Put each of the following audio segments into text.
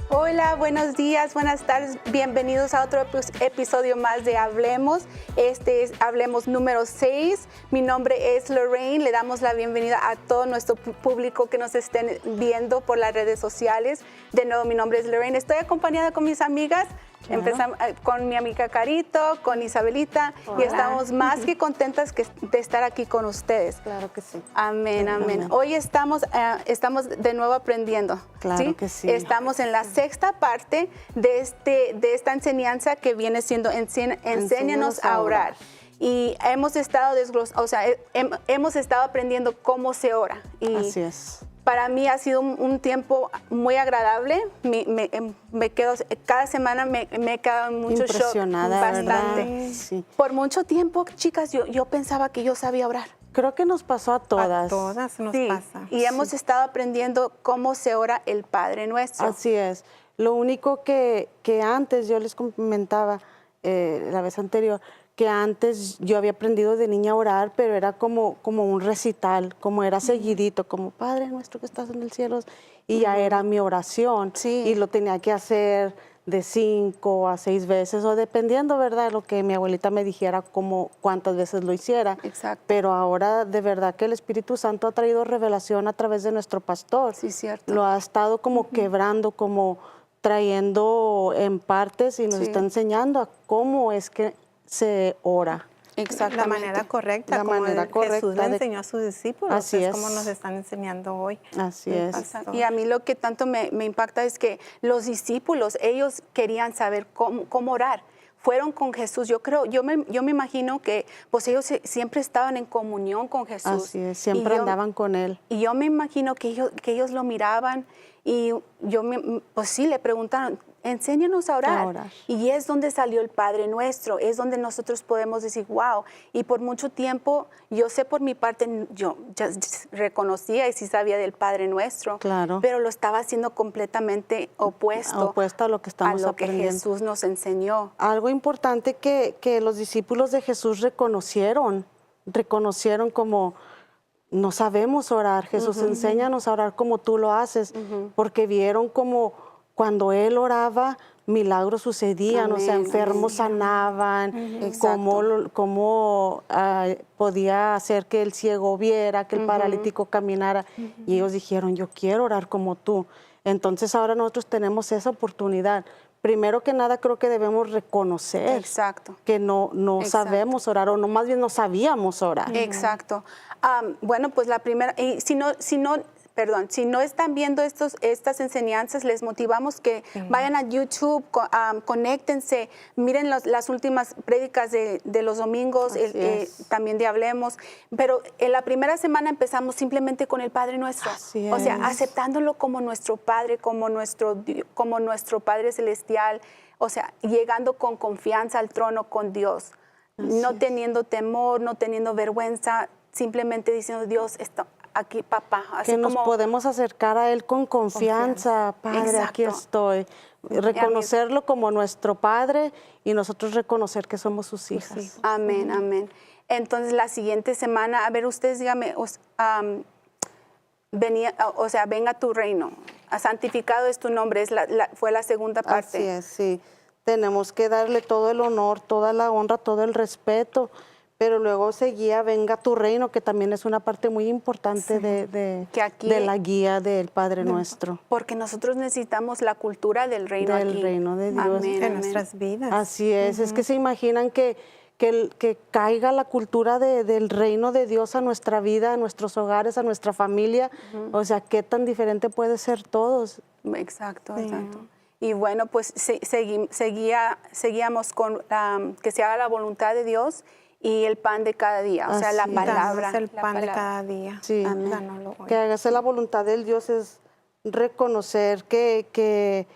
Hola, buenos días, buenas tardes, bienvenidos a otro episodio más de Hablemos. Este es Hablemos número 6. Mi nombre es Lorraine, le damos la bienvenida a todo nuestro público que nos estén viendo por las redes sociales. De nuevo, mi nombre es Lorraine, estoy acompañada con mis amigas. Claro. Empezamos con mi amiga Carito, con Isabelita. Hola. Y estamos más que contentas de estar aquí con ustedes. Claro que sí. Amén, amén. Hoy estamos de nuevo aprendiendo. Claro, ¿sí? Que sí. Estamos en la sexta parte de esta enseñanza que viene siendo Enséñanos a orar. Y hemos estado hemos estado aprendiendo cómo se ora. Y así es. Para mí ha sido un tiempo muy agradable. Me quedo, cada semana me he quedado en mucho impresionada, shock, bastante. Sí. Por mucho tiempo, chicas, yo pensaba que yo sabía orar. Creo que nos pasó a todas. A todas nos pasa. Y hemos estado aprendiendo cómo se ora el Padre Nuestro. Así es. Lo único que antes yo les comentaba la vez anterior, que antes yo había aprendido de niña a orar, pero era como un recital, como era seguidito, como Padre Nuestro que estás en el cielo, y ya era mi oración, y lo tenía que hacer de 5 a 6 veces, o dependiendo, ¿verdad?, lo que mi abuelita me dijera, cuántas veces lo hiciera. Exacto. Pero ahora, de verdad, que el Espíritu Santo ha traído revelación a través de nuestro pastor. Sí, cierto. Lo ha estado como quebrando, como trayendo en partes, y nos está enseñando a cómo es que se ora. Exactamente. La manera correcta, Jesús le enseñó a sus discípulos. Así es. Como nos están enseñando hoy. Así es. Y a mí lo que tanto me impacta es que los discípulos, ellos querían saber cómo orar. Fueron con Jesús. Yo me imagino que pues ellos siempre estaban en comunión con Jesús. Así es, siempre andaban con Él. Y yo me imagino que ellos lo miraban y pues sí, le preguntaron, enséñanos a orar. Y es donde salió el Padre Nuestro, es donde nosotros podemos decir, wow. Y por mucho tiempo, yo sé por mi parte, yo ya reconocía y sí sabía del Padre Nuestro, claro, pero lo estaba haciendo completamente opuesto a lo que estamos aprendiendo. Que Jesús nos enseñó. Algo importante que los discípulos de Jesús reconocieron como no sabemos orar, Jesús, enséñanos a orar como tú lo haces, porque vieron como cuando Él oraba, milagros sucedían, o sea, enfermos sanaban, cómo podía hacer que el ciego viera, que el paralítico caminara, y ellos dijeron, yo quiero orar como tú. Entonces ahora nosotros tenemos esa oportunidad. Primero que nada, creo que debemos reconocer que no sabemos orar, o no, más bien no sabíamos orar. Exacto. Bueno, pues la primera, y si no están viendo estas enseñanzas, les motivamos que vayan a YouTube, conéctense, miren las últimas prédicas de los domingos, también de Hablemos. Pero en la primera semana empezamos simplemente con el Padre Nuestro. O sea, aceptándolo como nuestro Padre, como nuestro Padre Celestial. O sea, llegando con confianza al trono con Dios. No teniendo temor, no teniendo vergüenza, simplemente diciendo, Dios, aquí, papá. Así que nos podemos acercar a Él con confianza. Padre, aquí estoy. Reconocerlo como nuestro Padre y nosotros reconocer que somos sus hijas. Sí. Amén, amén. Entonces, la siguiente semana, a ver, ustedes díganme, venga tu reino. Santificado es tu nombre, fue la segunda parte. Así es, sí. Tenemos que darle todo el honor, toda la honra, todo el respeto. Pero luego seguía Venga tu reino, que también es una parte muy importante de la guía del Padre Nuestro. Porque nosotros necesitamos la cultura del reino del reino de Dios. Amén, en nuestras vidas. Así es, es que se imaginan que caiga la cultura del reino de Dios a nuestra vida, a nuestros hogares, a nuestra familia. O sea, qué tan diferente puede ser todos. Exacto, exacto. Y bueno, pues seguíamos con que se haga la voluntad de Dios y el pan de cada día, o sea, la palabra. El pan de cada día. Sí, que hágase la voluntad del Dios es reconocer que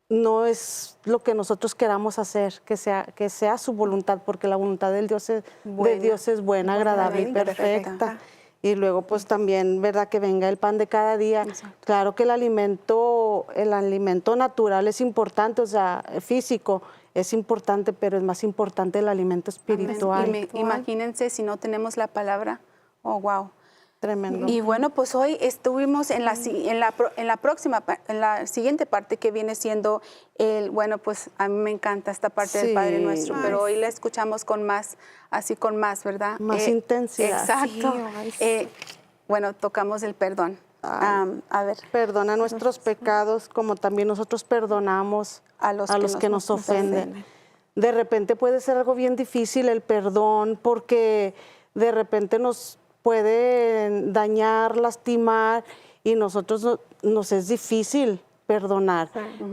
no es lo que nosotros queramos hacer, que sea su voluntad, porque la voluntad de Dios es buena, agradable y perfecta. Y luego pues también, ¿verdad?, que venga el pan de cada día. Exacto. Claro que el alimento natural es importante, o sea, físico, es importante, pero es más importante el alimento espiritual. Imagínense si no tenemos la palabra. Oh, wow. Tremendo. Y bueno, pues hoy estuvimos en la siguiente parte que viene siendo bueno, pues a mí me encanta esta parte del Padre Nuestro, pero hoy la escuchamos con más, ¿verdad? Más intensidad. Exacto. Sí, Bueno, tocamos el perdón. A ver. Perdona nuestros pecados como también nosotros perdonamos a los que nos ofenden. De repente puede ser algo bien difícil el perdón porque de repente nos puede dañar, lastimar y nosotros nos es difícil perdonar,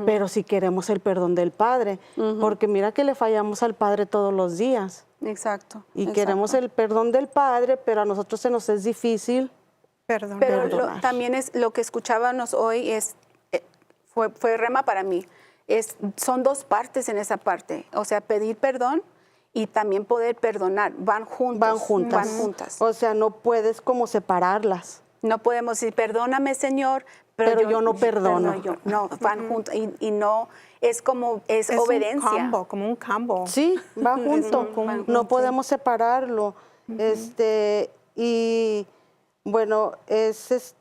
pero si queremos el perdón del Padre, porque mira que le fallamos al Padre todos los días. Exacto. Y queremos el perdón del Padre, pero a nosotros se nos es difícil Perdón. Pero también es lo que escuchábamos hoy fue rema para mí. Son dos partes en esa parte, o sea, pedir perdón y también poder perdonar, van juntas. O sea, no puedes como separarlas. No podemos decir, perdóname, Señor, pero yo no perdono. No, van juntos y no, es obediencia. Como un combo. Sí, va junto. No podemos separarlo. Y bueno, es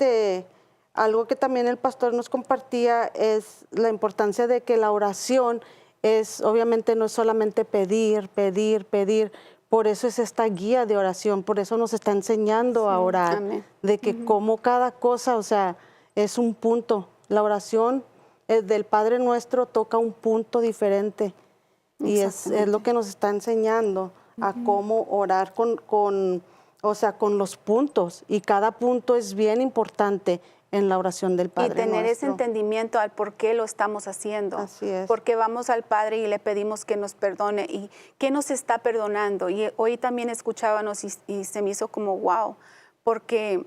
algo que también el pastor nos compartía, es la importancia de que la oración obviamente no es solamente pedir, por eso es esta guía de oración, por eso nos está enseñando a orar, de que como cada cosa, o sea, es un punto. La oración del Padre Nuestro toca un punto diferente y es lo que nos está enseñando a cómo orar con los puntos, y cada punto es bien importante en la oración del Padre Nuestro. Y tener ese entendimiento al por qué lo estamos haciendo. Así es. Porque vamos al Padre y le pedimos que nos perdone. ¿Y qué nos está perdonando? Y hoy también escuchábamos y se me hizo como wow, porque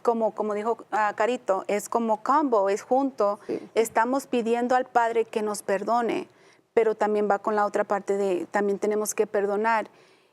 como dijo Carito, es como combo, es junto. Sí. Estamos pidiendo al Padre que nos perdone, pero también va con la otra parte también tenemos que perdonar.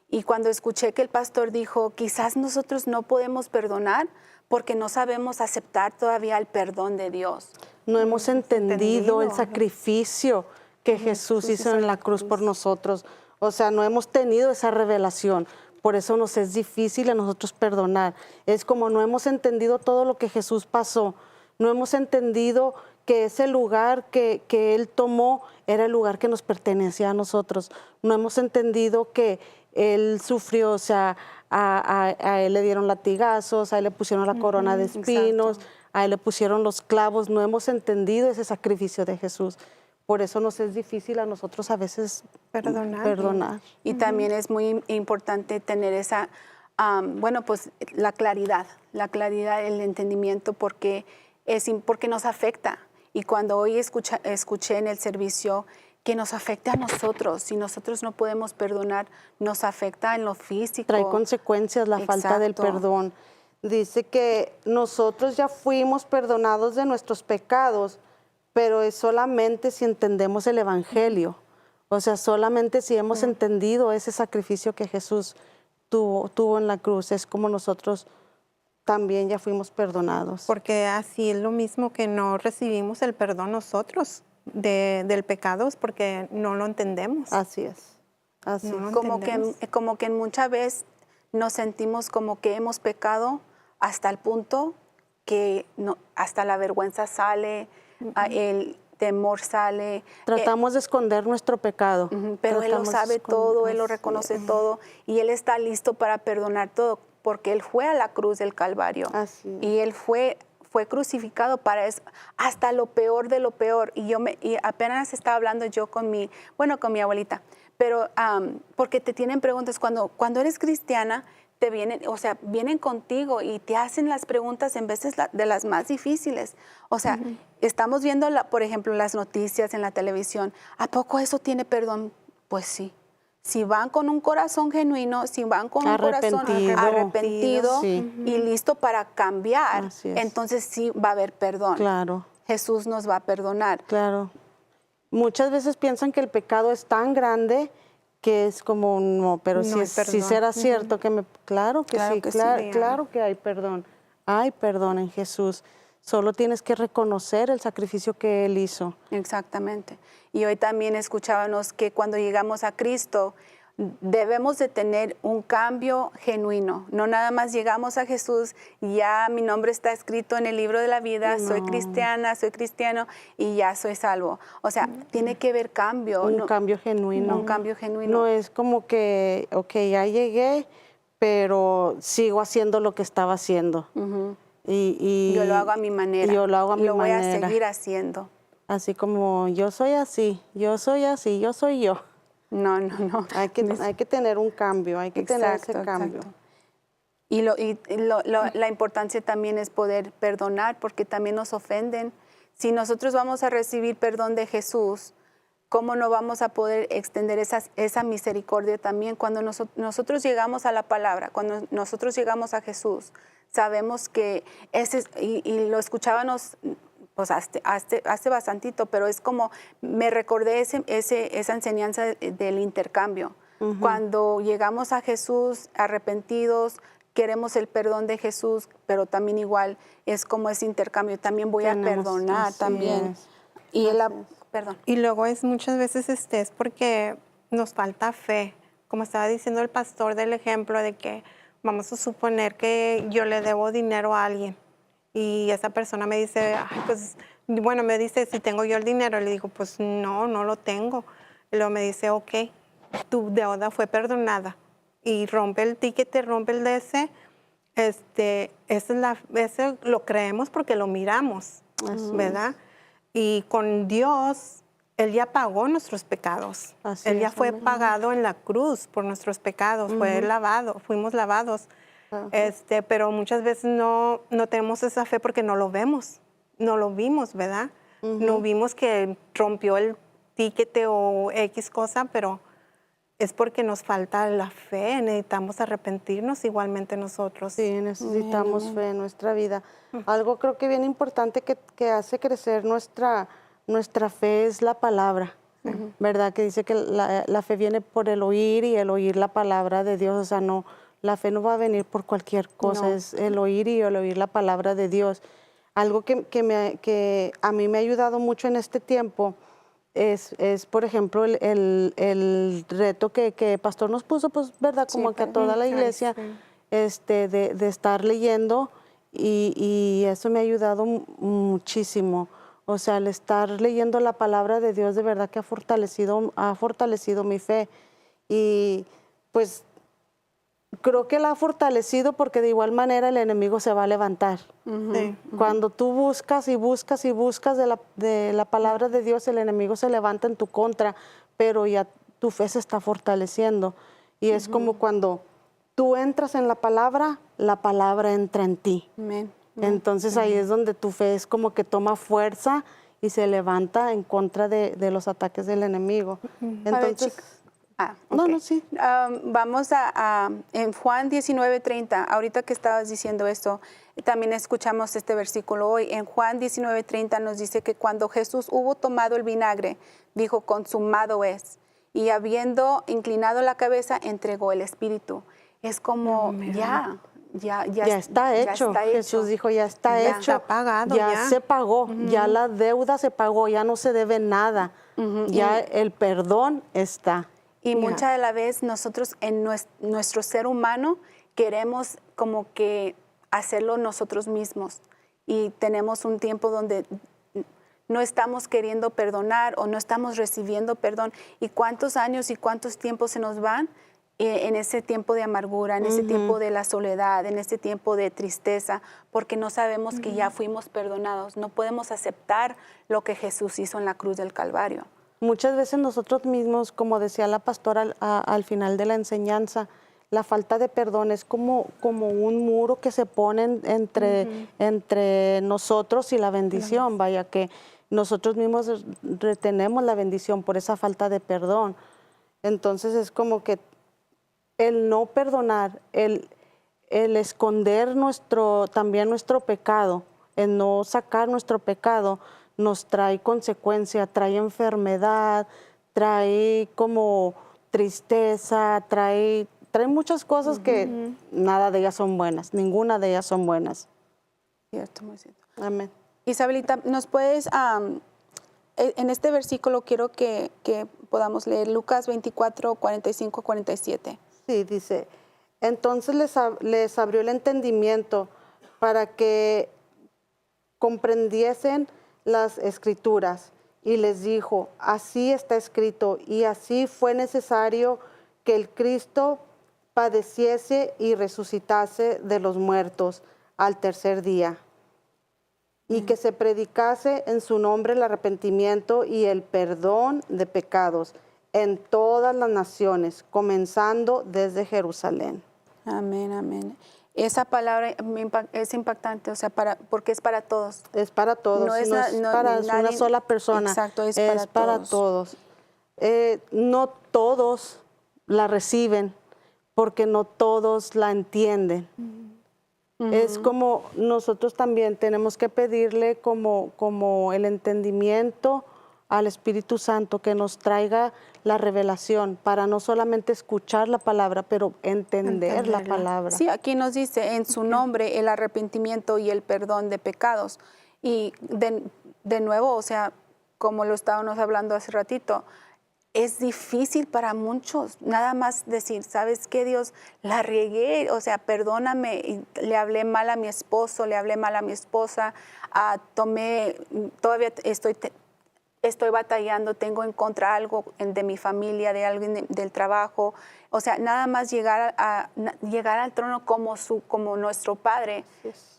Y cuando escuché que el pastor dijo, quizás nosotros no podemos perdonar porque no sabemos aceptar todavía el perdón de Dios. No hemos entendido el sacrificio que Jesús hizo en la cruz por nosotros. O sea, no hemos tenido esa revelación. Por eso nos es difícil a nosotros perdonar. Es como no hemos entendido todo lo que Jesús pasó. No hemos entendido que ese lugar que Él tomó era el lugar que nos pertenecía a nosotros. No hemos entendido que Él sufrió, o sea, a Él le dieron latigazos, a Él le pusieron la corona de espinos, a Él le pusieron los clavos. No hemos entendido ese sacrificio de Jesús. Por eso nos es difícil a nosotros a veces perdonar. Y también es muy importante tener esa, pues la claridad, el entendimiento, porque nos afecta. Y cuando hoy escuché en el servicio que nos afecta a nosotros, si nosotros no podemos perdonar, nos afecta en lo físico. Trae consecuencias la falta del perdón. Dice que nosotros ya fuimos perdonados de nuestros pecados, pero es solamente si entendemos el Evangelio. O sea, solamente si hemos entendido ese sacrificio que Jesús tuvo en la cruz, es como nosotros también ya fuimos perdonados. Porque así es lo mismo que no recibimos el perdón nosotros del pecado, es porque no lo entendemos. Así es. Así no como que muchas veces nos sentimos como que hemos pecado hasta el punto que hasta la vergüenza sale, el temor sale. Tratamos de esconder nuestro pecado. Pero Él lo sabe todo, Él lo reconoce todo y Él está listo para perdonar todo, porque Él fue a la cruz del Calvario. Y Él fue crucificado para eso, hasta lo peor de lo peor. Y apenas estaba hablando yo con mi abuelita, pero porque te tienen preguntas, cuando eres cristiana, vienen contigo y te hacen las preguntas en veces de las más difíciles. O sea, estamos viendo, por ejemplo, las noticias en la televisión. ¿A poco eso tiene perdón? Pues sí. Si van con un corazón genuino, si van con un corazón arrepentido y listo para cambiar, entonces sí va a haber perdón. Claro. Jesús nos va a perdonar. Claro. Muchas veces piensan que el pecado es tan grande que es como, no, pero si será cierto claro que sí, claro que hay perdón. Hay perdón en Jesús. Solo tienes que reconocer el sacrificio que Él hizo. Exactamente. Y hoy también escuchábamos que cuando llegamos a Cristo debemos de tener un cambio genuino. No nada más llegamos a Jesús y ya mi nombre está escrito en el libro de la vida, soy cristiana, soy cristiano y ya soy salvo. O sea, tiene que haber cambio. Un cambio genuino. Un cambio genuino. No es como que, ok, ya llegué, pero sigo haciendo lo que estaba haciendo. Y yo lo hago a mi manera. Yo lo hago a mi manera. Lo voy manera. a seguir haciendo. Así como yo soy así, yo soy así, yo soy yo. No, no, no. Hay que tener un cambio, hay que tener ese cambio. Exacto. Y la importancia también es poder perdonar, porque también nos ofenden. Si nosotros vamos a recibir perdón de Jesús, ¿cómo no vamos a poder extender esa misericordia también? Cuando nosotros llegamos a la palabra, cuando nosotros llegamos a Jesús, sabemos que y lo escuchábamos pues hace bastantito, pero es como me recordé esa enseñanza del intercambio. Cuando llegamos a Jesús arrepentidos, queremos el perdón de Jesús, pero también igual es como ese intercambio. También voy a perdonar también. Y perdón. Y luego muchas veces es porque nos falta fe. Como estaba diciendo el pastor del ejemplo de que vamos a suponer que yo le debo dinero a alguien y esa persona me dice, ay, pues, bueno, me dice si tengo yo el dinero. Le digo, pues no lo tengo. Y luego me dice, ok, tu deuda fue perdonada. Y rompe el ticket, rompe el DC. Ese lo creemos porque lo miramos, ¿verdad? Y con Dios, Él ya pagó nuestros pecados. Él ya fue pagado en la cruz por nuestros pecados, fue lavado, fuimos lavados. Pero muchas veces no tenemos esa fe porque no lo vemos, no lo vimos, ¿verdad? No vimos que rompió el ticket o X cosa, pero es porque nos falta la fe, necesitamos arrepentirnos igualmente nosotros. Sí, necesitamos fe en nuestra vida. Algo creo que bien importante que hace crecer nuestra fe es la palabra, ¿verdad? Que dice que la fe viene por el oír y el oír la palabra de Dios. O sea, la fe no va a venir por cualquier cosa, es el oír y el oír la palabra de Dios. Algo que a mí me ha ayudado mucho en este tiempo es por ejemplo, el reto que el pastor nos puso, pues, ¿verdad? Como que a toda la iglesia, de estar leyendo y eso me ha ayudado muchísimo. O sea, el estar leyendo la palabra de Dios de verdad que ha fortalecido mi fe. Y pues creo que la ha fortalecido porque de igual manera el enemigo se va a levantar. Cuando tú buscas y buscas y buscas de la palabra de Dios, el enemigo se levanta en tu contra, pero ya tu fe se está fortaleciendo. Y es como cuando tú entras en la palabra entra en ti. Entonces ahí es donde tu fe es como que toma fuerza y se levanta en contra de los ataques del enemigo. Entonces, sí. Vamos en Juan 19:30, ahorita que estabas diciendo esto, también escuchamos este versículo hoy. En Juan 19:30 nos dice que cuando Jesús hubo tomado el vinagre, dijo, consumado es. Y habiendo inclinado la cabeza, entregó el espíritu. Es como, ya está hecho. Jesús dijo, ya está hecho. Está pagado, ya se pagó, ya la deuda se pagó, ya no se debe nada. Ya el perdón está. Y muchas de las veces nosotros en nuestro ser humano queremos como que hacerlo nosotros mismos. Y tenemos un tiempo donde no estamos queriendo perdonar o no estamos recibiendo perdón. ¿Y cuántos años y cuántos tiempos se nos van en ese tiempo de amargura, en ese tiempo de la soledad, en ese tiempo de tristeza? Porque no sabemos que ya fuimos perdonados. No podemos aceptar lo que Jesús hizo en la cruz del Calvario. Muchas veces nosotros mismos, como decía la pastora al final de la enseñanza, la falta de perdón es como un muro que se pone entre nosotros y la bendición. Vaya que nosotros mismos retenemos la bendición por esa falta de perdón. Entonces es como que el no perdonar, el esconder también nuestro pecado, el no sacar nuestro pecado, nos trae consecuencia, trae enfermedad, trae como tristeza, trae muchas cosas que nada de ellas son buenas, ninguna de ellas son buenas. Cierto, muy cierto. Amén. Isabelita, ¿nos puedes, en este versículo quiero que podamos leer Lucas 24, 45, 47? Sí, dice, entonces les abrió el entendimiento para que comprendiesen las escrituras y les dijo, así está escrito y así fue necesario que el Cristo padeciese y resucitase de los muertos al tercer día y que se predicase en su nombre el arrepentimiento y el perdón de pecados en todas las naciones, comenzando desde Jerusalén. Amén, amén. Esa palabra es impactante, o sea, porque es para todos. Es para todos, No no es es, na- no- para nadie- una sola persona. Exacto, es para para todos. todos. No todos la reciben porque no todos la entienden. Es como nosotros también tenemos que pedirle como el entendimiento al Espíritu Santo que nos traiga la revelación para no solamente escuchar la palabra, pero entender la Entenderla. palabra. Sí, aquí nos dice en su nombre el arrepentimiento y el perdón de pecados. Y de nuevo, o sea, como lo estábamos hablando hace ratito, es difícil para muchos nada más decir, ¿sabes qué, Dios? La regué, o sea, perdóname, y le hablé mal a mi esposo, le hablé mal a mi esposa, todavía estoy batallando, tengo en contra algo de mi familia, de alguien del trabajo. O sea, nada más llegar al trono como nuestro Padre.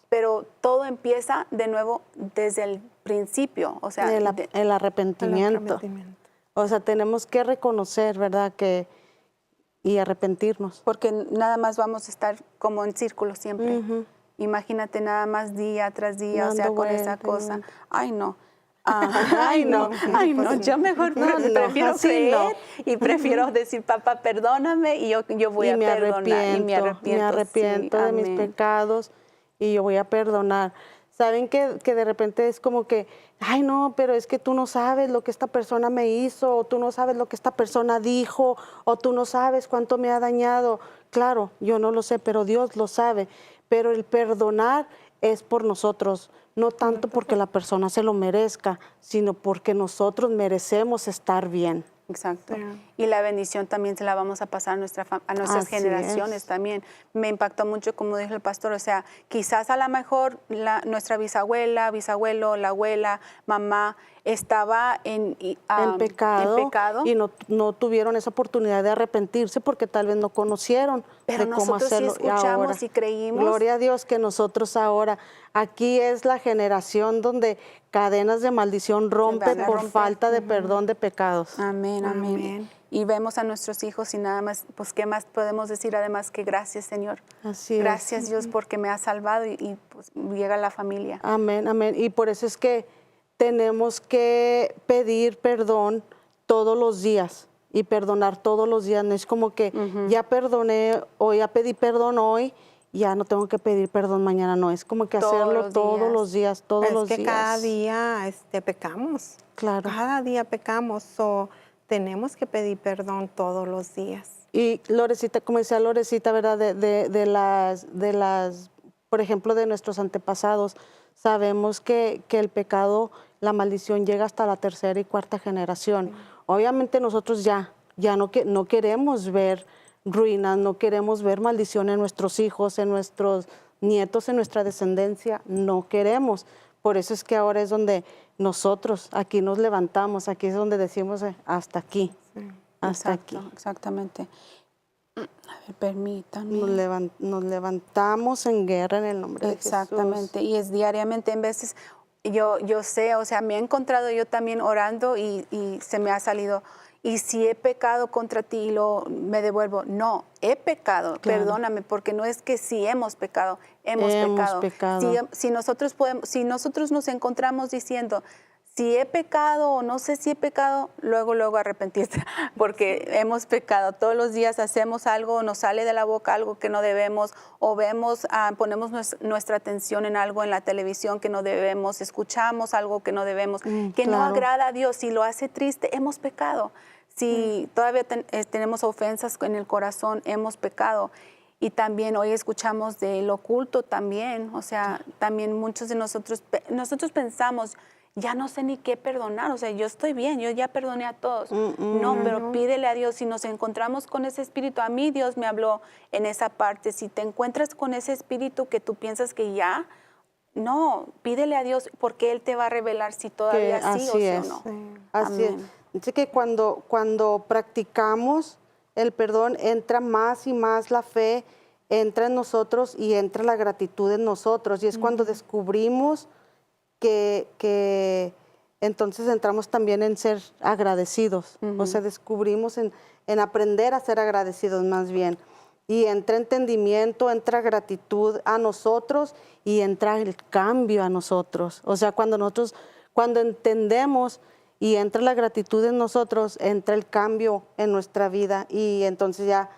Pero todo empieza de nuevo desde el principio. O sea, El arrepentimiento. O sea, tenemos que reconocer, ¿verdad? Y arrepentirnos. porque nada más vamos a estar como en círculo siempre. Imagínate nada más día tras día, o sea, Dando con esa vuelta, cosa. Ay, no. Ay, no. Yo mejor prefiero así creer y prefiero decir, papá, perdóname y yo voy a perdonar. Y me arrepiento. Me arrepiento sí, de mis amén. pecados y yo voy a perdonar. Saben que de repente es como que, ay no, pero es que tú no sabes lo que esta persona me hizo, o tú no sabes lo que esta persona dijo, o tú no sabes cuánto me ha dañado. Claro, yo no lo sé, pero Dios lo sabe. Pero el perdonar es por nosotros, no tanto porque la persona se lo merezca, sino porque nosotros merecemos estar bien. Exacto. Sí. Y la bendición también se la vamos a pasar a nuestras Así generaciones es. también. Me impactó mucho, como dijo el pastor, o sea, quizás a lo mejor nuestra bisabuela, bisabuelo, la abuela, mamá, estaba en pecado y no tuvieron esa oportunidad de arrepentirse porque tal vez no conocieron pero de cómo nosotros sí hacerlo. Y ahora, escuchamos y creímos. Gloria a Dios que nosotros ahora, aquí es la generación donde cadenas de maldición rompen van a por romper. falta de perdón de pecados. Amén, amén. Amén. Y vemos a nuestros hijos y nada más, pues, ¿qué más podemos decir además que gracias, Señor? Así es. Gracias, Dios, porque me ha salvado y pues, llega la familia. Amén, amén. Y por eso es que tenemos que pedir perdón todos los días y perdonar todos los días. No es como que ya perdoné o ya pedí perdón hoy, ya no tengo que pedir perdón mañana. No, es como que Todos hacerlo los todos días. los días, todos los Es que días. cada día pecamos. Claro. Cada día pecamos. So, tenemos que pedir perdón todos los días. Y Lorecita, como decía Lorecita, ¿verdad? De las, por ejemplo, de nuestros antepasados, sabemos que el pecado, la maldición llega hasta la tercera y cuarta generación. Obviamente nosotros ya no queremos ver ruinas, no queremos ver maldición en nuestros hijos, en nuestros nietos, en nuestra descendencia, no queremos. Por eso es que ahora es donde nosotros aquí nos levantamos, aquí es donde decimos hasta aquí, hasta Exacto, aquí. exactamente. A ver, permítanme. Nos levantamos en guerra en el nombre de Jesús. Exactamente, y es diariamente. En veces yo sé, o sea, me he encontrado yo también orando y se me ha salido, y si he pecado contra ti y me devuelvo, no, he pecado, Claro. perdóname, porque no es que si hemos pecado, Hemos pecado. pecado. Si nosotros nos encontramos diciendo, si he pecado o no sé si he pecado, luego arrepentirse, porque hemos pecado. Todos los días hacemos algo, nos sale de la boca algo que no debemos, o vemos, ponemos nuestra atención en algo en la televisión que no debemos, escuchamos algo que no debemos, que no claro. agrada a Dios. Si lo hace triste, hemos pecado. Si todavía tenemos ofensas en el corazón, hemos pecado. Y también hoy escuchamos del oculto también, o sea, también muchos de nosotros pensamos, ya no sé ni qué perdonar, o sea, yo estoy bien, yo ya perdoné a todos. No, pero pídele a Dios, si nos encontramos con ese espíritu, a mí Dios me habló en esa parte, si te encuentras con ese espíritu que tú piensas que ya, no, pídele a Dios porque Él te va a revelar si todavía sí o sí o no. Así es. Amén. Así que cuando practicamos el perdón, entra más y más la fe, entra en nosotros y entra la gratitud en nosotros. Y es cuando descubrimos que entonces entramos también en ser agradecidos. O sea, descubrimos en aprender a ser agradecidos más bien. Y entra entendimiento, entra gratitud a nosotros y entra el cambio a nosotros. O sea, cuando entendemos y entra la gratitud en nosotros, entra el cambio en nuestra vida y entonces ya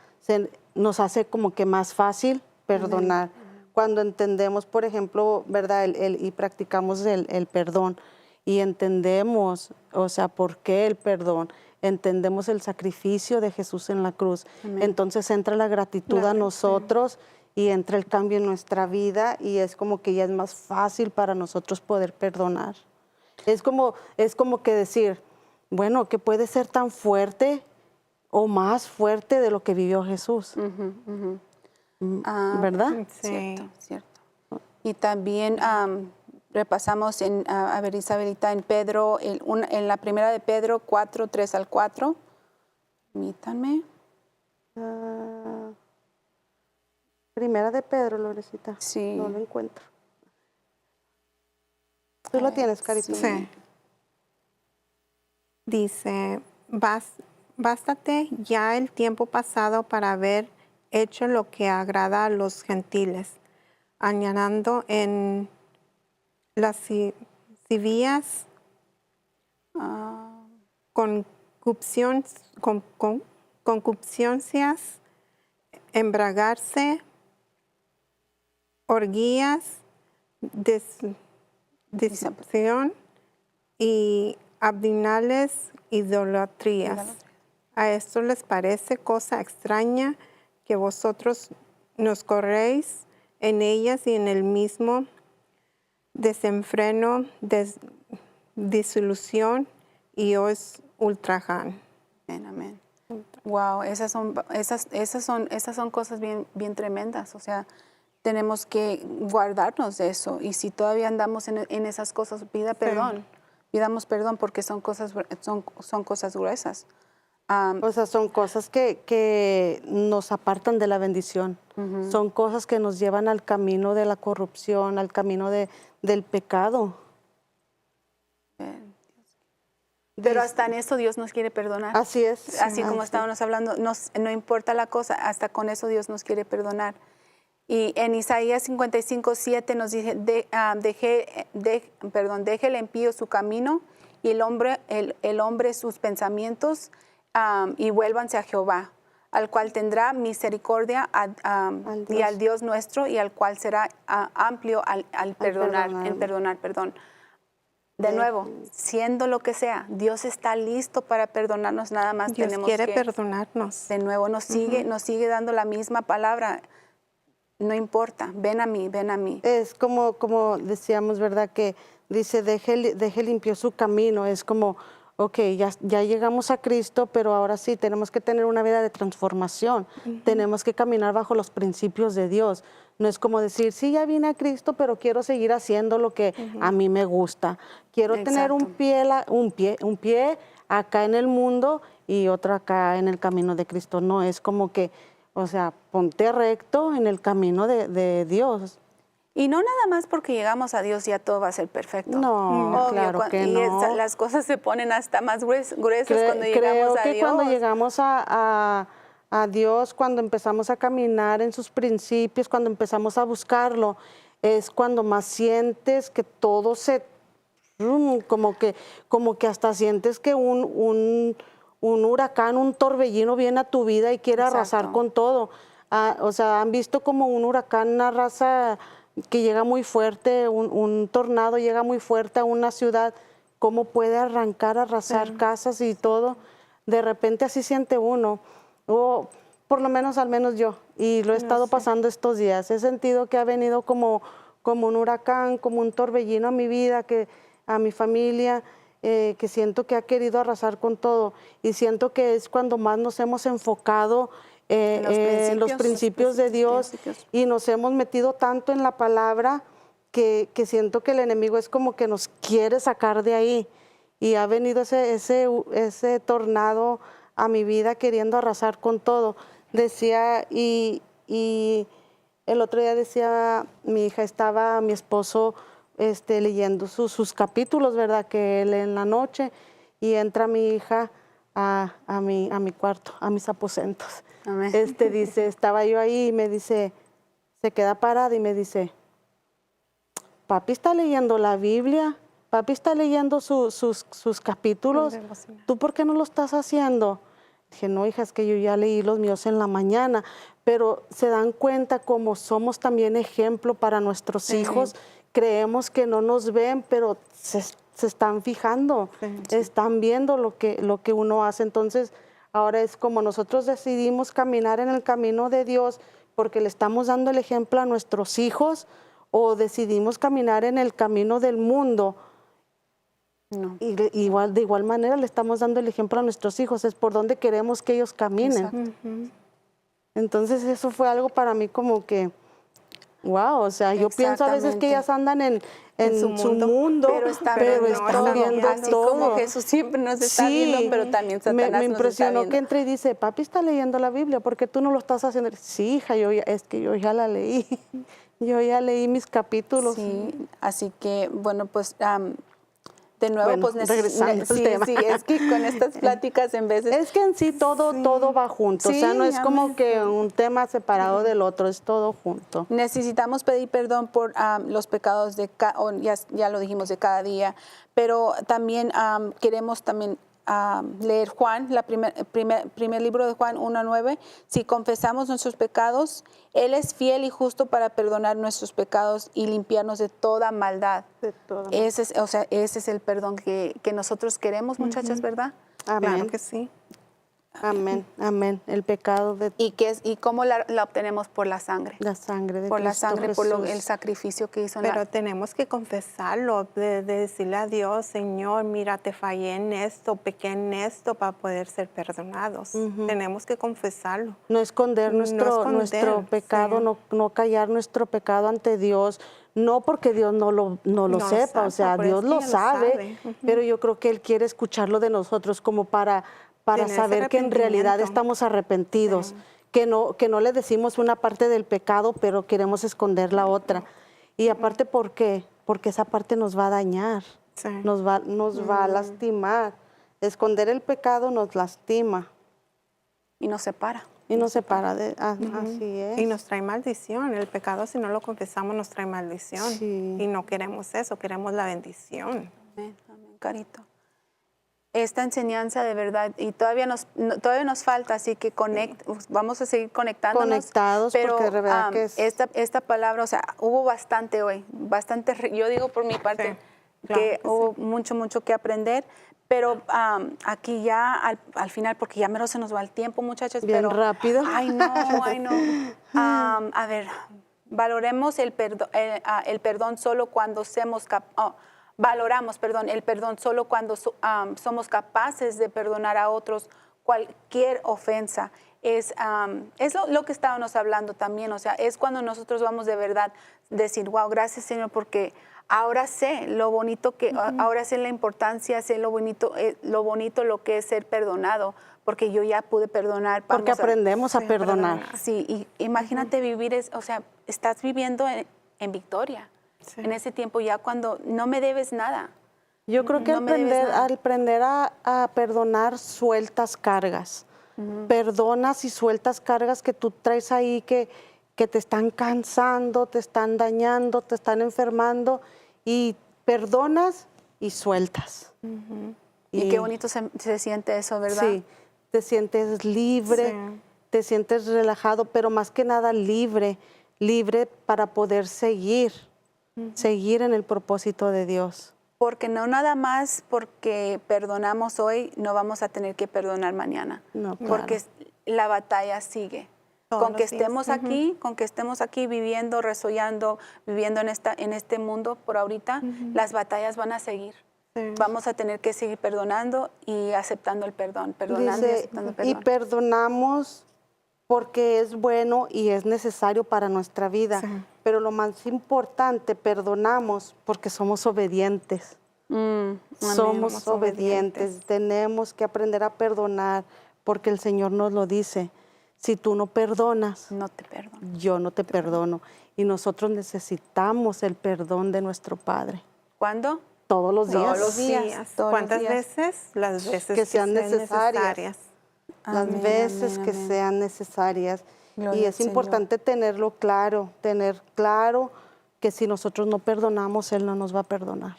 nos hace como que más fácil perdonar. Cuando entendemos, por ejemplo, ¿verdad? Y practicamos el perdón y entendemos, o sea, ¿por qué el perdón? Entendemos el sacrificio de Jesús en la cruz. Entonces entra la gratitud a nosotros y entra el cambio en nuestra vida y es como que ya es más fácil para nosotros poder perdonar. Es como que decir, bueno, que puede ser tan fuerte o más fuerte de lo que vivió Jesús. ¿Verdad? Sí. Cierto. Y también repasamos a ver, Isabelita, en Pedro, en la primera de Pedro 4, 3 al 4. Permítanme. Primera de Pedro, Lorecita. Sí. No lo encuentro. ¿Tú lo tienes, Carito? Sí. Dice, bástate ya el tiempo pasado para haber hecho lo que agrada a los gentiles, añadiendo en las civillas concupiscencias, embragarse, orgías, disolución y abdominales idolatrías. A esto les parece cosa extraña que vosotros nos corréis en ellas y en el mismo desenfreno, disolución y os ultrajan. Amén. Wow, esas son cosas bien tremendas. O sea, tenemos que guardarnos de eso. Y si todavía andamos en esas cosas, pidamos perdón porque son cosas gruesas. O sea, son cosas que nos apartan de la bendición. Son cosas que nos llevan al camino de la corrupción, al camino del pecado. Pero hasta en eso Dios nos quiere perdonar. Así es. Así como estábamos hablando, no importa la cosa, hasta con eso Dios nos quiere perdonar. Y en Isaías 55, 7 nos dice, deje el impío su camino y el hombre sus pensamientos y vuélvanse a Jehová, al cual tendrá misericordia y al Dios nuestro y al cual será amplio al perdonar, en perdonar, perdón. De nuevo, siendo lo que sea, Dios está listo para perdonarnos, nada más Dios tenemos quiere que perdonarnos. de nuevo nos sigue dando la misma palabra. No importa, ven a mí, ven a mí. Es como decíamos, ¿verdad? Que dice, deje limpio su camino. Es como, ok, ya llegamos a Cristo, pero ahora sí tenemos que tener una vida de transformación. Tenemos que caminar bajo los principios de Dios. No es como decir, sí, ya vine a Cristo, pero quiero seguir haciendo lo que a mí me gusta. Quiero tener un pie acá en el mundo y otro acá en el camino de Cristo. No, es como que, o sea, ponte recto en el camino de Dios. Y no nada más porque llegamos a Dios ya todo va a ser perfecto. No, claro que no. Las cosas se ponen hasta más gruesas cuando llegamos creo a que Dios. Cuando llegamos a Dios, cuando empezamos a caminar en sus principios, cuando empezamos a buscarlo, es cuando más sientes que todo como que hasta sientes que un huracán, un torbellino viene a tu vida y quiere arrasar con todo. O sea, han visto como un huracán arrasa, que llega muy fuerte, un tornado llega muy fuerte a una ciudad, cómo puede arrancar, arrasar casas y todo. De repente así siente uno. por lo menos al menos yo, y lo he estado pasando estos días. He sentido que ha venido como un huracán, como un torbellino a mi vida, a mi familia, que siento que ha querido arrasar con todo. Y siento que es cuando más nos hemos enfocado en los principios de Dios y nos hemos metido tanto en la palabra que siento que el enemigo es como que nos quiere sacar de ahí. Y ha venido ese tornado a mi vida queriendo arrasar con todo. Decía, y el otro día decía, mi esposo leyendo sus capítulos, ¿verdad? Que él en la noche, y entra mi hija a mi cuarto, a mis aposentos. Amén. Dice, estaba yo ahí y me dice, se queda parada y me dice, papi está leyendo la Biblia, papi está leyendo sus capítulos, ¿tú por qué no lo estás haciendo? Dije, no, hija, es que yo ya leí los míos en la mañana, pero se dan cuenta como somos también ejemplo para nuestros hijos. Creemos que no nos ven, pero se están fijando, están viendo lo que uno hace. Entonces, ahora es como nosotros decidimos caminar en el camino de Dios porque le estamos dando el ejemplo a nuestros hijos, o decidimos caminar en el camino del mundo. No. Y de igual manera le estamos dando el ejemplo a nuestros hijos, es por donde queremos que ellos caminen. Entonces eso fue algo para mí como que, wow, o sea, yo pienso a veces que ellas andan en su mundo, pero están viendo así todo. como Jesús siempre nos está viendo, pero también Satanás me impresionó nos está que entra y dice, papi está leyendo la Biblia, ¿por qué tú no lo estás haciendo? Sí, hija, es que yo ya la leí, yo ya leí mis capítulos. Sí, así que, bueno, pues de nuevo, Bueno, pues regresando al tema. Sí, es que con estas pláticas en veces... Es que en sí todo va junto, o sea, no es como que un tema separado del otro, es todo junto. Necesitamos pedir perdón por los pecados ya lo dijimos, de cada día, pero también queremos también leer Juan, primer libro de Juan 1:9. Si confesamos nuestros pecados, Él es fiel y justo para perdonar nuestros pecados y limpiarnos de toda maldad. Ese es el perdón que nosotros queremos, muchachas, ¿verdad? Amén. Claro que sí. Amén, amén. El pecado de ¿Y cómo la obtenemos? Por la sangre. la sangre de Por la Cristo sangre, Jesús. por el sacrificio que hizo. Pero tenemos que confesarlo, de decirle a Dios, Señor, mira, te fallé en esto, pequé en esto, para poder ser perdonados. Tenemos que confesarlo. No esconder nuestro pecado, no callar nuestro pecado ante Dios. No porque Dios no lo sepa, o sea, Dios lo sabe, pero yo creo que Él quiere escucharlo de nosotros como para saber que en realidad estamos arrepentidos, que no le decimos una parte del pecado, pero queremos esconder la otra. Y aparte, ¿por qué? Porque esa parte nos va a dañar, nos va a lastimar. Esconder el pecado nos lastima. Y nos separa. Y nos separa así es. Y nos trae maldición. El pecado, si no lo confesamos, nos trae maldición. Sí. Y no queremos eso, queremos la bendición. Amén, amén, Carito. Esta enseñanza de verdad, y todavía nos falta, así que vamos a seguir conectándonos. Conectados, pero porque de verdad que es... esta palabra, o sea, hubo bastante hoy, yo digo por mi parte que hubo mucho que aprender, pero aquí ya al final, porque ya mero se nos va el tiempo, muchachos. Bien rápido. Ay, no. A ver, valoremos el perdón solo cuando valoramos el perdón solo cuando somos capaces de perdonar a otros cualquier ofensa. Es lo que estábamos hablando también, o sea, es cuando nosotros vamos de verdad decir, wow, gracias Señor, porque ahora sé lo bonito ahora sé la importancia, sé lo bonito lo que es ser perdonado, porque yo ya pude perdonar. Porque aprendemos a perdonar. Sí, y imagínate vivir, o sea, estás viviendo en victoria. Sí. En ese tiempo ya cuando no me debes nada. Yo creo que al aprender a perdonar sueltas cargas. Perdonas y sueltas cargas que tú traes ahí que te están cansando, te están dañando, te están enfermando, y perdonas y sueltas. Y qué bonito se siente eso, ¿verdad? Sí, te sientes libre, te sientes relajado, pero más que nada libre para poder seguir en el propósito de Dios. Porque no nada más porque perdonamos hoy, no vamos a tener que perdonar mañana. No, claro. Porque la batalla sigue. Todos Con que los días. estemos aquí, con que estemos aquí viviendo, resollando, viviendo en este mundo por ahorita, las batallas van a seguir. Sí. Vamos a tener que seguir perdonando y aceptando el perdón, perdonando y Dice, aceptando el y perdón. perdonamos porque es bueno y es necesario para nuestra vida. Sí. Pero lo más importante, perdonamos porque somos obedientes. Amén. Somos Somos obedientes. obedientes. Tenemos que aprender a perdonar porque el Señor nos lo dice. Si tú no perdonas, No te perdono. yo no te perdono. Y nosotros necesitamos el perdón de nuestro Padre. ¿Cuándo? Todos los días. Todos los días. Todos los ¿Cuántas días. veces? Las veces Que sean necesarias. Las Amén, veces amén, que amén. sean necesarias. Gloria Y al es Señor. importante tener claro que si nosotros no perdonamos, Él no nos va a perdonar.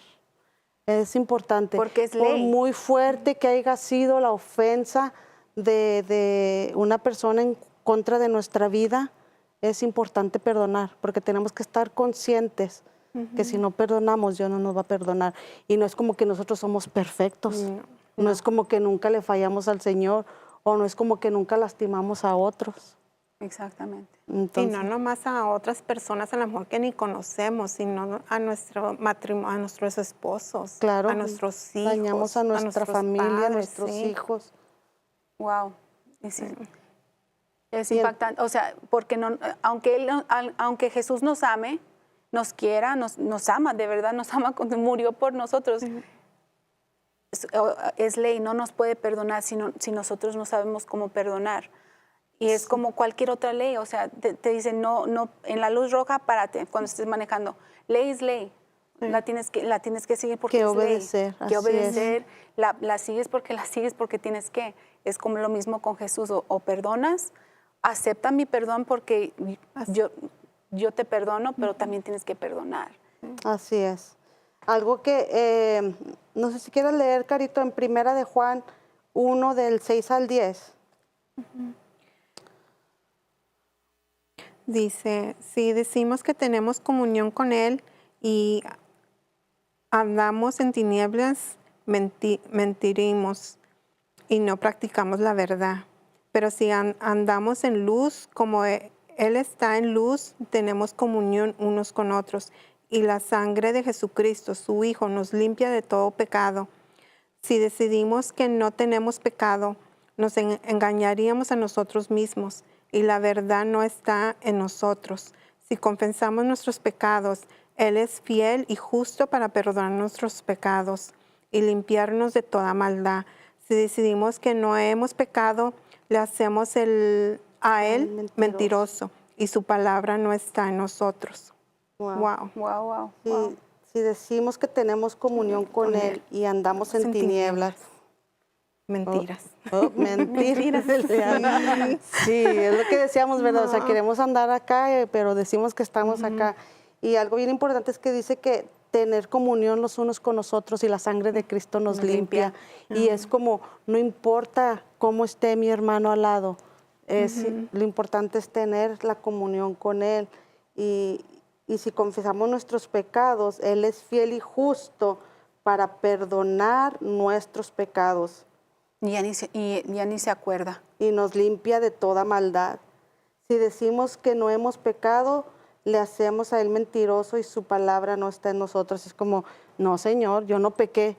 Es importante. Porque es Por ley. muy fuerte que haya sido la ofensa de una persona en contra de nuestra vida, es importante perdonar, porque tenemos que estar conscientes que si no perdonamos, Dios no nos va a perdonar. Y no es como que nosotros somos perfectos. No es como que nunca le fallamos al Señor, o no es como que nunca lastimamos a otros. Exactamente. Y Entonces, no nomás a otras personas a lo mejor que ni conocemos, sino a nuestro matrimonio, a nuestros esposos, claro, a nuestros hijos, dañamos a nuestra nuestros familia, a padres, nuestros sí. hijos. Wow. Y sí, es Bien. impactante. O sea, porque no, aunque Jesús nos ame, nos quiera, nos ama, de verdad nos ama cuando murió por nosotros. Es ley, no nos puede perdonar si nosotros no sabemos cómo perdonar. Y es como cualquier otra ley, o sea, te dicen, no, en la luz roja, párate cuando estés manejando. Ley es ley, la tienes que seguir porque Que es obedecer, ley. Que así obedecer, la sigues porque tienes que. Es como lo mismo con Jesús, o perdonas, acepta mi perdón porque yo te perdono, pero también tienes que perdonar. Así es. Algo que, no sé si quieres leer, Carito, en Primera de Juan 1, del 6 al 10. Dice, si decimos que tenemos comunión con Él y andamos en tinieblas, mentiremos y no practicamos la verdad. Pero si andamos en luz, como Él está en luz, tenemos comunión unos con otros. Y la sangre de Jesucristo, su Hijo, nos limpia de todo pecado. Si decidimos que no tenemos pecado, nos engañaríamos a nosotros mismos y la verdad no está en nosotros. Si confesamos nuestros pecados, Él es fiel y justo para perdonar nuestros pecados y limpiarnos de toda maldad. Si decidimos que no hemos pecado, le hacemos a Él mentiroso y su palabra no está en nosotros. Wow. Wow, wow. Si decimos que tenemos comunión con Él y andamos en tinieblas. Mentiras. Mentiras. Sí, es lo que decíamos, ¿verdad? O sea, queremos andar acá, pero decimos que estamos acá. Y algo bien importante es que dice que tener comunión los unos con los otros y la sangre de Cristo nos limpia. Y es como, no importa cómo esté mi hermano al lado, lo importante es tener la comunión con Él. Y si confesamos nuestros pecados, Él es fiel y justo para perdonar nuestros pecados. Y ya ni se acuerda. Y nos limpia de toda maldad. Si decimos que no hemos pecado, le hacemos a Él mentiroso y su palabra no está en nosotros. Es como, no, Señor, yo no pequé.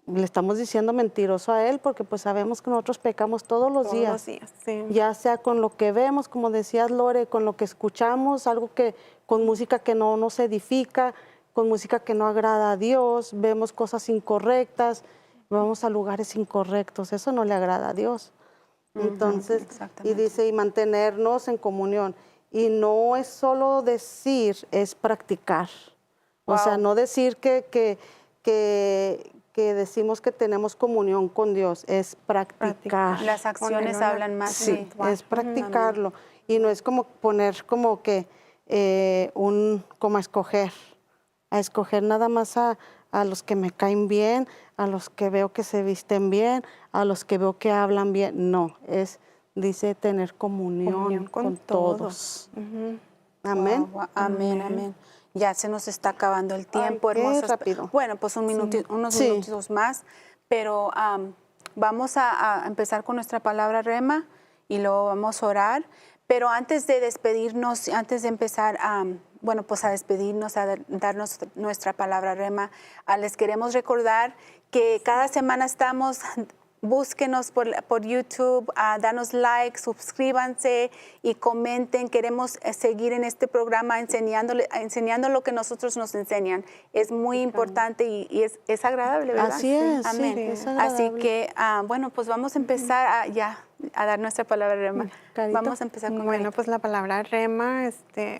Le estamos diciendo mentiroso a Él porque pues sabemos que nosotros pecamos todos los días. Sí. Ya sea con lo que vemos, como decías, Lore, con lo que escuchamos, algo que con música que no nos edifica, con música que no agrada a Dios, vemos cosas incorrectas, vamos a lugares incorrectos, eso no le agrada a Dios. Entonces, y dice, y mantenernos en comunión. Y no es solo decir, es practicar. O sea, no decir que decimos que tenemos comunión con Dios, es practicar. Las acciones hablan más. Sí, es practicarlo. Y no es como poner como que, como a escoger nada más a los que me caen bien, a los que veo que se visten bien, a los que veo que hablan bien. No, dice tener comunión con todos. Amén. Wow, amén, amén. Ya se nos está acabando el tiempo, Ay, qué hermosos. rápido. Bueno, pues unos minutitos más, pero vamos a empezar con nuestra palabra rema y luego vamos a orar. Pero antes de despedirnos, antes de empezar bueno, pues a despedirnos, a darnos nuestra palabra rema, les queremos recordar que cada semana estamos, búsquenos por YouTube, danos like, suscríbanse y comenten. Queremos seguir en este programa enseñando lo que nosotros nos enseñan. Es muy importante y es agradable, ¿verdad? Así es, sí, amén. es Así agradable. que, bueno, pues vamos a empezar a dar nuestra palabra rema. Carito. Vamos a empezar con Bueno, Carito. pues la palabra rema,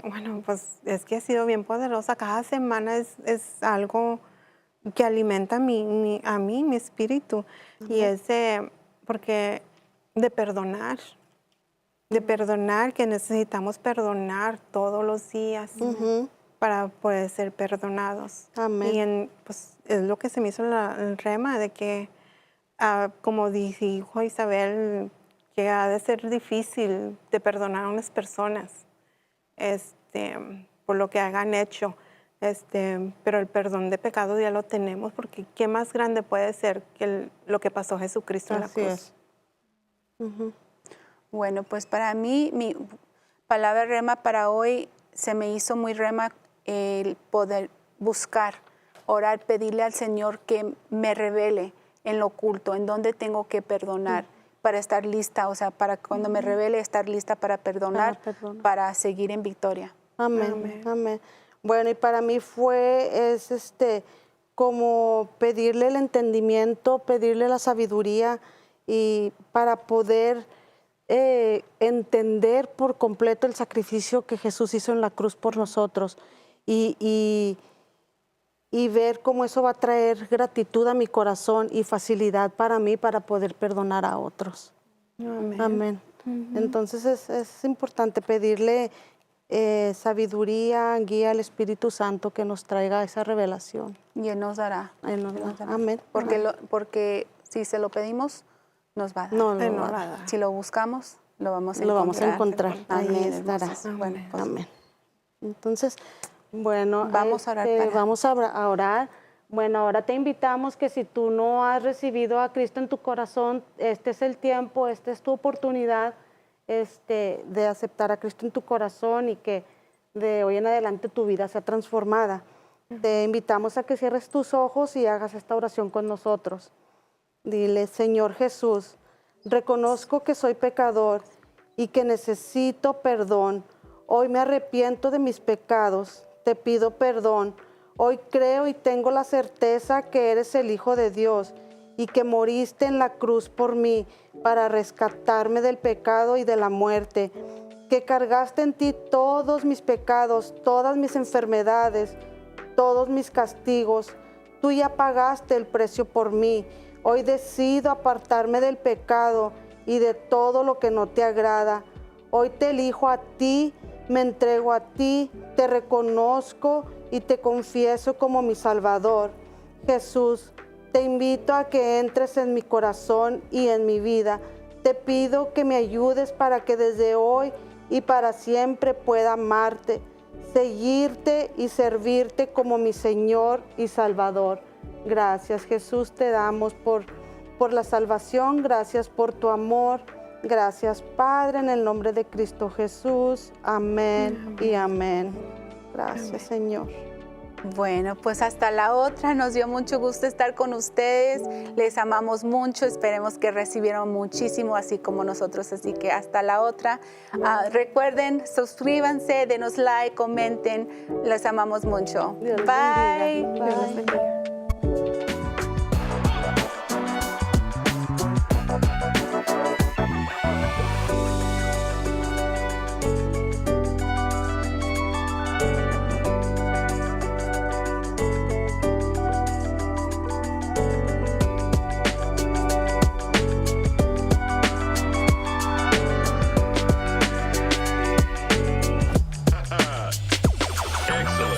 bueno, pues es que ha sido bien poderosa. Cada semana es algo que alimenta a mí, mi espíritu. Y es porque de perdonar, que necesitamos perdonar todos los días para poder ser perdonados. Amén. Y pues es lo que se me hizo el rema de que, como dijo Isabel, que ha de ser difícil de perdonar a unas personas por lo que hayan hecho. Pero el perdón de pecado ya lo tenemos, porque ¿qué más grande puede ser que lo que pasó Jesucristo en la Así cruz? es. Bueno, pues para mí, mi palabra rema para hoy se me hizo muy rema el poder buscar, orar, pedirle al Señor que me revele en lo oculto, en dónde tengo que perdonar para estar lista, o sea, para cuando me revele estar lista para perdonar, para seguir en victoria. Amén, amén. Bueno, y para mí es como pedirle el entendimiento, pedirle la sabiduría y para poder entender por completo el sacrificio que Jesús hizo en la cruz por nosotros y ver cómo eso va a traer gratitud a mi corazón y facilidad para mí para poder perdonar a otros. Amén. Amén. Entonces es importante pedirle sabiduría, guía al Espíritu Santo que nos traiga esa revelación. Y Él nos dará. Él nos dará. Amén. Porque si se lo pedimos, nos va a dar. No, no, Él nos no. va a dar. Si lo buscamos, lo vamos a Lo encontrar. vamos a encontrar. Ahí Amén, estará. hermosas. Bueno, pues, Amén. Entonces, bueno, Vamos a orar para- vamos a orar. Bueno, ahora te invitamos que si tú no has recibido a Cristo en tu corazón, este es el tiempo, esta es tu oportunidad de aceptar a Cristo en tu corazón y que de hoy en adelante tu vida sea transformada. Te invitamos a que cierres tus ojos y hagas esta oración con nosotros. Dile, Señor Jesús, reconozco que soy pecador y que necesito perdón. Hoy me arrepiento de mis pecados, te pido perdón. Hoy creo y tengo la certeza que eres el Hijo de Dios y que moriste en la cruz por mí para rescatarme del pecado y de la muerte, que cargaste en ti todos mis pecados, todas mis enfermedades, todos mis castigos. Tú ya pagaste el precio por mí. Hoy decido apartarme del pecado y de todo lo que no te agrada. Hoy te elijo a ti, me entrego a ti, te reconozco y te confieso como mi Salvador. Jesús, te invito a que entres en mi corazón y en mi vida. Te pido que me ayudes para que desde hoy y para siempre pueda amarte, seguirte y servirte como mi Señor y Salvador. Gracias, Jesús, te damos por la salvación. Gracias por tu amor. Gracias, Padre, en el nombre de Cristo Jesús. Amén y amén. Gracias, Señor. Bueno, pues hasta la otra. Nos dio mucho gusto estar con ustedes. Les amamos mucho. Esperemos que recibieron muchísimo, así como nosotros. Así que hasta la otra. Recuerden, suscríbanse, denos like, comenten. Les amamos mucho. Dios los Bye. bendiga. Bye. Excellent.